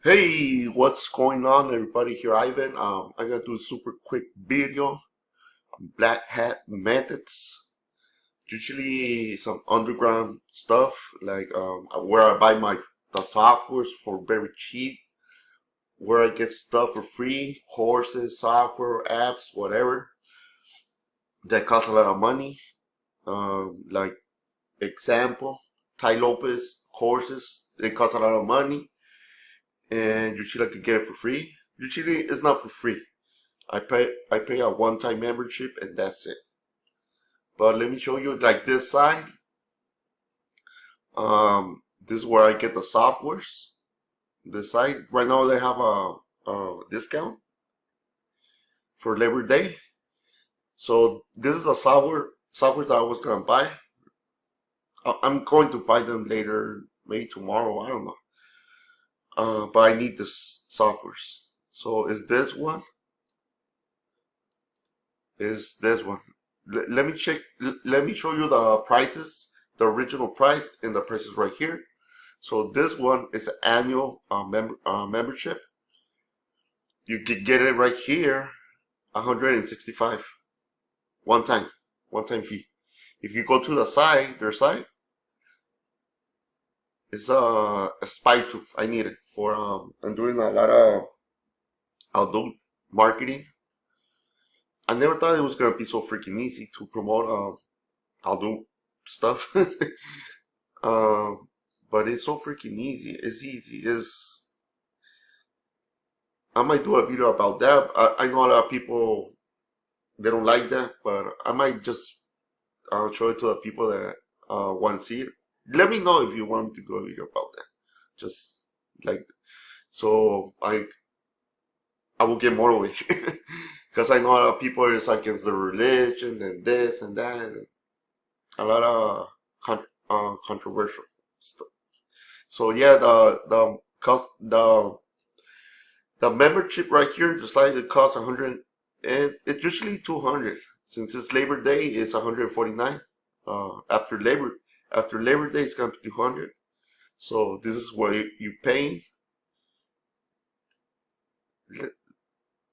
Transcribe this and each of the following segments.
Hey, what's going on, everybody? Here, Ivan. I'm gonna do a super quick video on black hat methods. Usually, some underground stuff like where I buy the softwares for very cheap, where I get stuff for free, courses, software, apps, whatever that costs a lot of money. Like example, Tai Lopez courses, they cost a lot of money, and usually I could get it for free. Usually, it's not for free. I pay a one-time membership and that's it. But let me show you like this side. This is where I get the softwares. This side right now they have a discount for Labor Day. So this is the software that I was gonna buy. I'm going to buy them later, maybe tomorrow. I don't know. But I need this softwares. So is this one? Is this one? Let me check. Let me show you the prices, the original price, and the prices right here. So this one is an annual membership. You can get it right here, 165, one time fee. If you go to the site, their site, it's a spy tool. I need it for I'm doing a lot of outdoor marketing. I never thought it was gonna be so freaking easy to promote outdoor stuff. But it's so freaking easy. It's easy. I might do a video about that. I know a lot of people they don't like that, but I might just show it to the people that want to see it. Let me know if you want to do a video about that. Just like so, I will get motivated because I know a lot of people is against the religion and this and that, and a lot of controversial stuff. So yeah, the membership right here decided to cost 100, and it's usually 200. Since it's Labor Day, it's 149. After Labor Day, it's gonna be 200. So this is what you pay.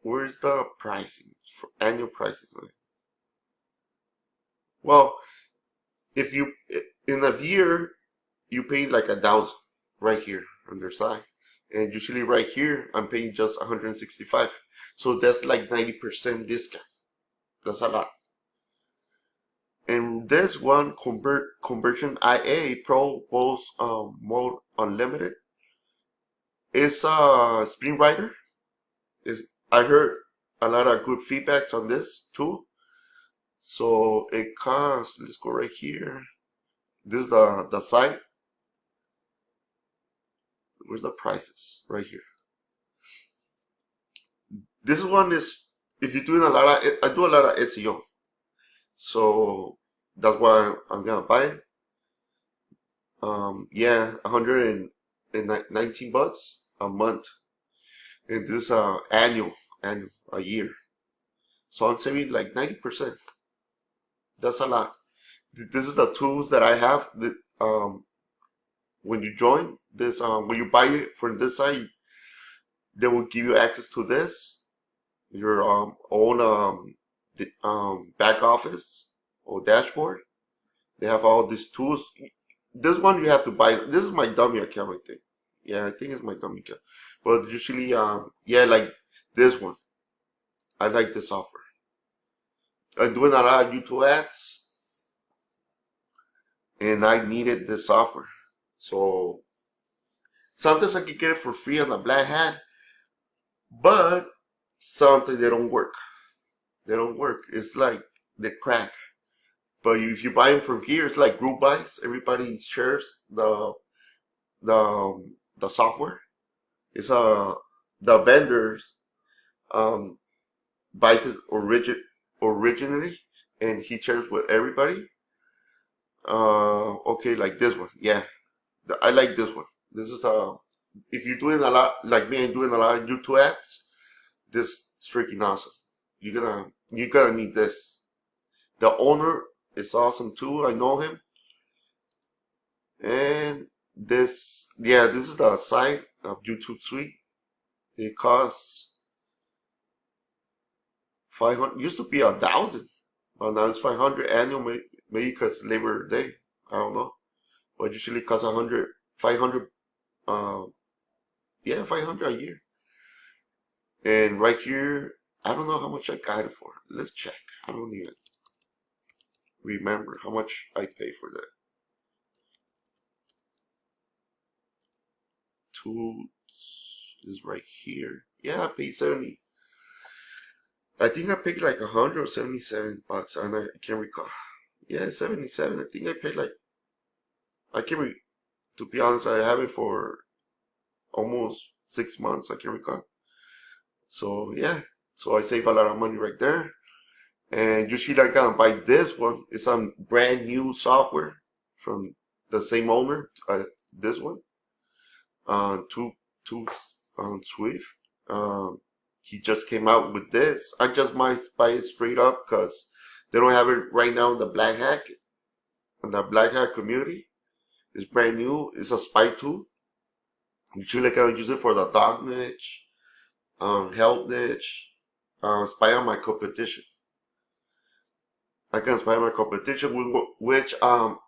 Where's the pricing for annual prices? Well, if you in a year you pay like 1,000 right here on their side, and usually right here I'm paying just 165. So that's like 90% discount. That's a lot. And this one conversion IA Pro Bose mode unlimited is a screenwriter. Is I heard a lot of good feedbacks on this too. So it costs. Let's go right here. This is the site. Where's the prices? Right here. This one is if you're doing a lot of I do a lot of SEO. So that's why I'm gonna buy it. Yeah, 119 bucks a month, and this annual a year. So I'm saving like 90%. That's a lot. This is the tools that I have. That when you join this, when you buy it from this site, they will give you access to this, your own back office or dashboard. They have all these tools. This one you have to buy. This is my dummy account, I think. Yeah, I think it's my dummy account. But usually, yeah, like this one. I like this software. I'm doing a lot of YouTube ads, and I needed this software. So sometimes I can get it for free on the Black Hat, but sometimes they don't work. They don't work. It's like they crack. But if you buy them from here, it's like group buys. Everybody shares the software. It's the vendors um buys it originally, and he shares with everybody. Okay, like this one. Yeah, I like this one. This is if you're doing a lot like me and doing a lot of YouTube ads, this is freaking awesome. You're gonna need this. The owner is awesome too. I know him. And this, yeah, this is the site. YouTube Suite. It costs 500. Used to be 1,000, but now it's 500 annual. Maybe because Labor Day. I don't know. But usually it costs 100, 500. Uh, yeah, 500 a year. And right here, I don't know how much I got it for. Let's check. I don't even remember how much I pay for that. Tools is right here. Yeah, I paid 70. I think I paid like 177 bucks, and I can't recall. Yeah, 77. I think I paid like I can't. To be honest, I have it for almost 6 months. I can't recall. So yeah, so I save a lot of money right there. And usually I gotta buy this one. It's some brand new software from the same owner. This one, two Swift. Um, he just came out with this. I just might buy it straight up because they don't have it right now in the Black Hat. In the Black Hat community, it's brand new. It's a spy tool. Usually I can use it for the dog niche, health niche, spy on my competition. I can spy on my competition with which ads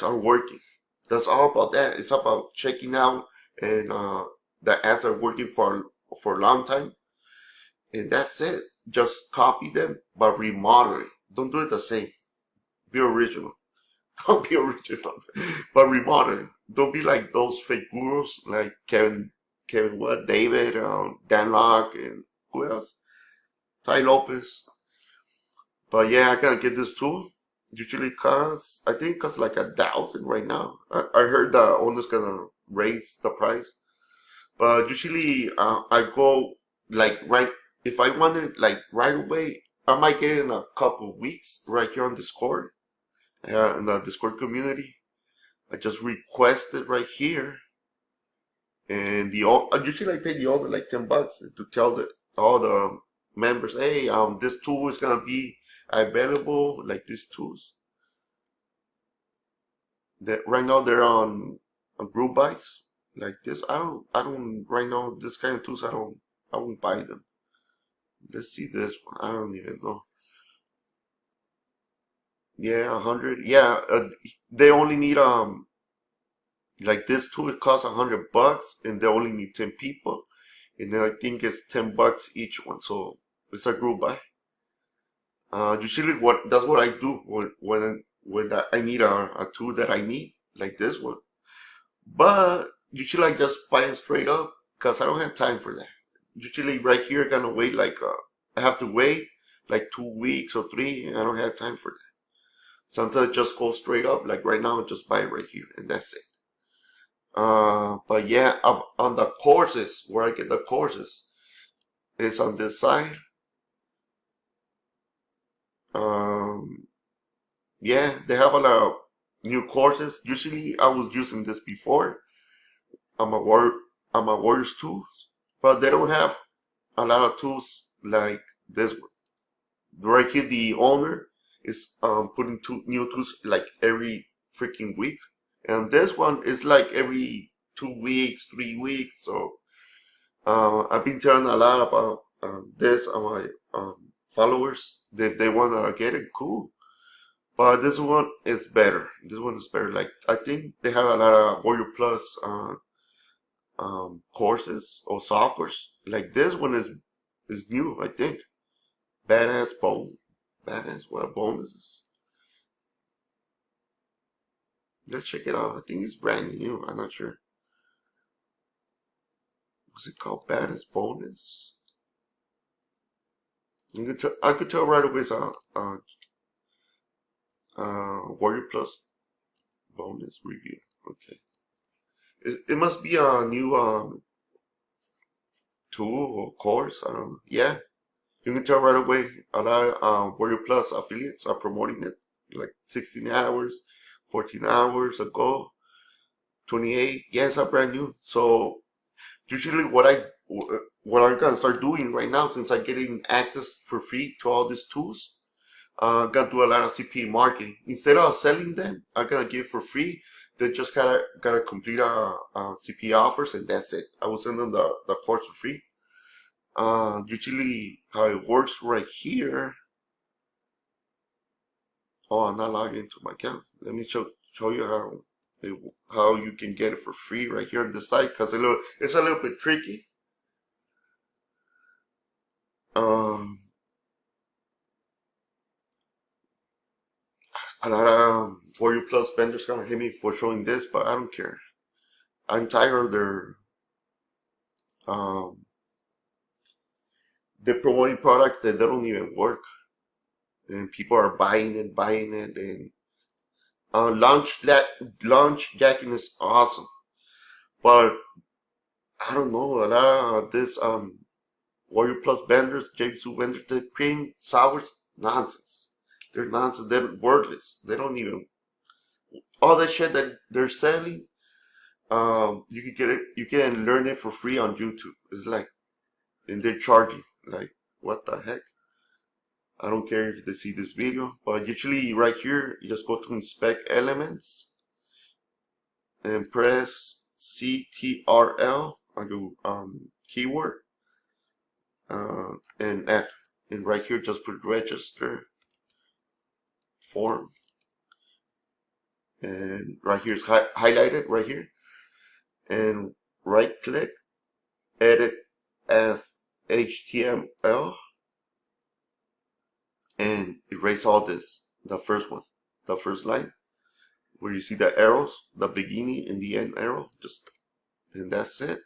are working. That's all about that. It's about checking out and the ads are working for a long time, and that's it. Just copy them, but remodel it. Don't do it the same. Be original. Don't be original, but remodel it. Don't be like those fake gurus like Kevin what, David, Dan Locke, and who else? Ty Lopez. But yeah, I gotta get this tool. Usually costs, I think it costs like 1,000 right now. I heard the owner's gonna raise the price. But usually I go like right, if I want it like right away, I might get it in a couple of weeks right here on Discord, in the Discord community. I just request it right here. And usually I pay the owner like 10 bucks to tell all the members, hey, this tool is gonna be available, like these tools. That right now they're on group buys like this. I don't right now this kind of tools I won't buy them. Let's see this one. I don't even know. Yeah, 100. Yeah, they only need like this tool. It costs 100 bucks, and they only need 10 people, and then I think it's 10 bucks each one. So it's a group buy. Usually that's what I do when I need a tool that I need like this one. But usually I just buy it straight up because I don't have time for that. Usually right here, I'm gonna wait like I have to wait like 2 weeks or three, and I don't have time for that. Sometimes I just go straight up. Like right now, I just buy it right here, and that's it. But yeah, on the courses where I get the courses, it's on this side. Um, yeah, they have a lot of new courses. Usually, I was using this before. I'm a word, I'm a Warriors tools, but they don't have a lot of tools like this one. Right here, the owner is putting two new tools like every freaking week, and this one is like every 2 weeks, 3 weeks. So I've been telling a lot about this on my followers. If they wanna get it, cool. But this one is better. This one is better. Like I think they have a lot of Warrior Plus courses or softwares. Like this one is new, I think. Badass bone. Badass what bonuses. Let's check it out. I think it's brand new. I'm not sure. What's it called? Badass bonus. I could tell right away it's a Warrior Plus bonus review. Okay. It must be a new tool or course. I don't know. Yeah. You can tell right away a lot of Warrior Plus affiliates are promoting it. Like 16 hours, 14 hours ago, 28. Yeah, it's a brand new. So usually what I'm gonna start doing right now, since I'm getting access for free to all these tools, I'm gonna do a lot of CPA marketing. Instead of selling them, I'm gonna give for free, They just gotta complete a CPA offers, and that's it. I will send them the course for free. Usually how it works right here. Oh, I'm not logged into my account. Let me show you how you can get it for free right here on this site, because it's a little bit tricky. Um, a lot of For You Plus vendors gonna hit me for showing this, but I don't care. I'm tired of um, they're promoting products that they don't even work, and people are buying it, and launch jacking is awesome, but I don't know, a lot of this Warrior Plus vendors, JSU vendors, they're creating sours nonsense. They're nonsense. They're worthless. They don't even all that shit that they're selling. You can get it. You can learn it for free on YouTube. It's like, and they're charging. Like, what the heck? I don't care if they see this video, but usually right here, you just go to inspect elements and press CTRL on your keyword and F. And right here, just put register form. And right here is highlighted right here. And right click, edit as HTML, and erase all this. The first one, the first line, where you see the arrows, the beginning and the end arrow, and that's it.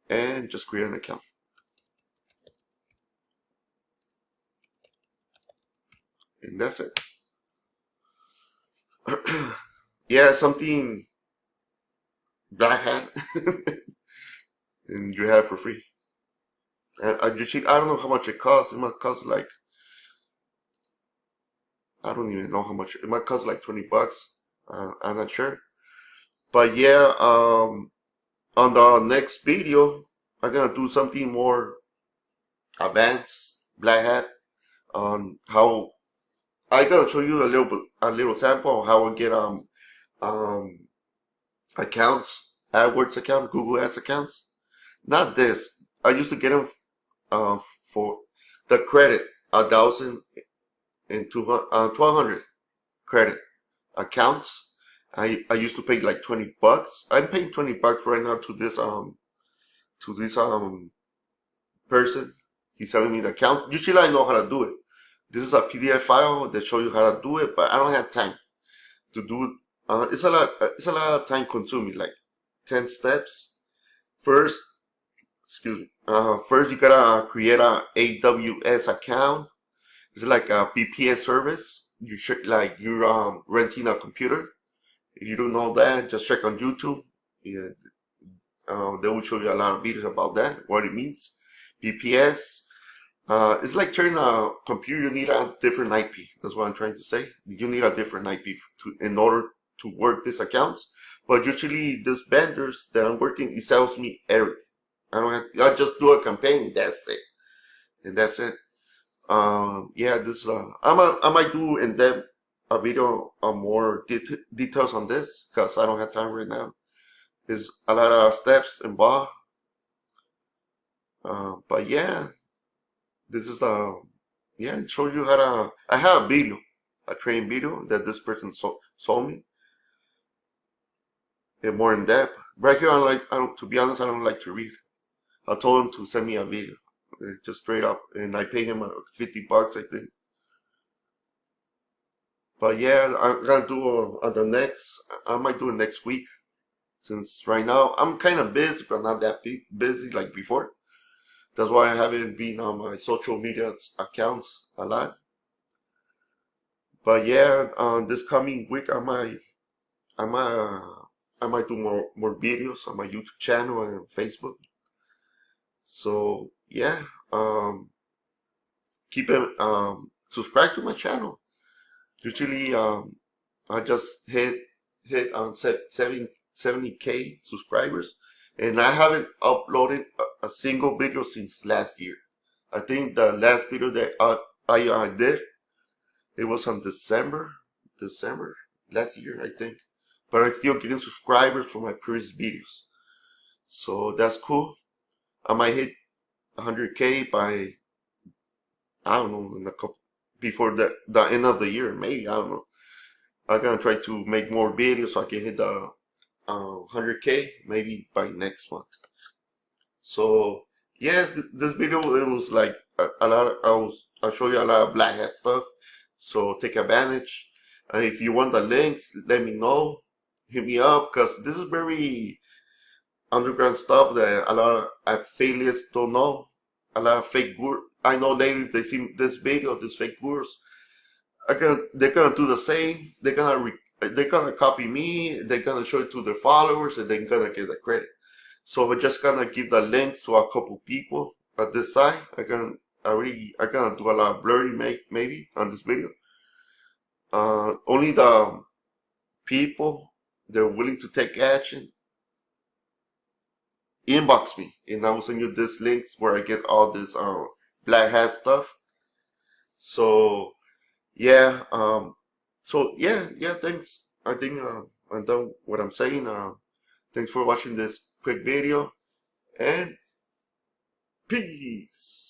And just create an account. And that's it. Yeah, something Black Hat, and you have it for free. And I don't know how much it costs. It might cost like, I don't even know how much. It might cost like 20 bucks. I'm not sure. But yeah, on the next video, I'm gonna do something more advanced, Black Hat, on how I gotta show you a little sample of how I get um accounts, AdWords account, Google Ads accounts. Not this. I used to get them for the credit, 1,000 and 1,200 credit accounts. I used to pay like 20 bucks. I'm paying 20 bucks right now to this person. He's selling me the account. Usually I know how to do it. This is a PDF file that shows you how to do it, but I don't have time to do it. It's a lot. It's a lot of time consuming, like 10 steps. First, excuse me. First you gotta create a AWS account. It's like a VPN service. You should like you're renting a computer. If you don't know that, just check on YouTube. Yeah, they will show you a lot of videos about that, what it means. VPS. It's like turning a computer. You need a different IP. That's what I'm trying to say. You need a different IP in order to work these accounts. But usually, these vendors that I'm working, it sells me everything. I just do a campaign. That's it, and that's it. Yeah, I might do in depth a video on more details on this because I don't have time right now. There's a lot of steps involved. But yeah, this is yeah, show you how to. I have a video, a training video that this person sold me. And more in depth. Right here, to be honest, I don't like to read. I told him to send me a video, just straight up, and I pay him 50 bucks, I think. But yeah, I'm gonna do on the next. I might do it next week, since right now I'm kind of busy, but not that busy like before. That's why I haven't been on my social media accounts a lot. But yeah, this coming week I might, I might do more videos on my YouTube channel and Facebook. So yeah, keep it, subscribe to my channel. Usually, I just hit on 70K subscribers, and I haven't uploaded a single video since last year. I think the last video that I did, it was on December. last year, I think. But I'm still getting subscribers from my previous videos. So that's cool. I might hit 100K by, I don't know, in a couple, before the end of the year, maybe, I don't know. I'm gonna try to make more videos so I can hit the 100K maybe by next month. So yes, this video it was like a lot. I'll show you a lot of black hat stuff. So take advantage. If you want the links, let me know. Hit me up because this is very underground stuff that a lot of affiliates don't know. A lot of fake gurus. I know later if they see this video, these fake gurus, they're gonna do the same. They're gonna copy me. They're gonna show it to their followers, and they're gonna get the credit. So we're just gonna give the links to a couple people at this side. I'm gonna do a lot of blurry maybe on this video. Only the people that are willing to take action inbox me, and I will send you these links where I get all this black hat stuff. So yeah, yeah. Thanks. I think I'm done what I'm saying. Thanks for watching this quick video, and peace.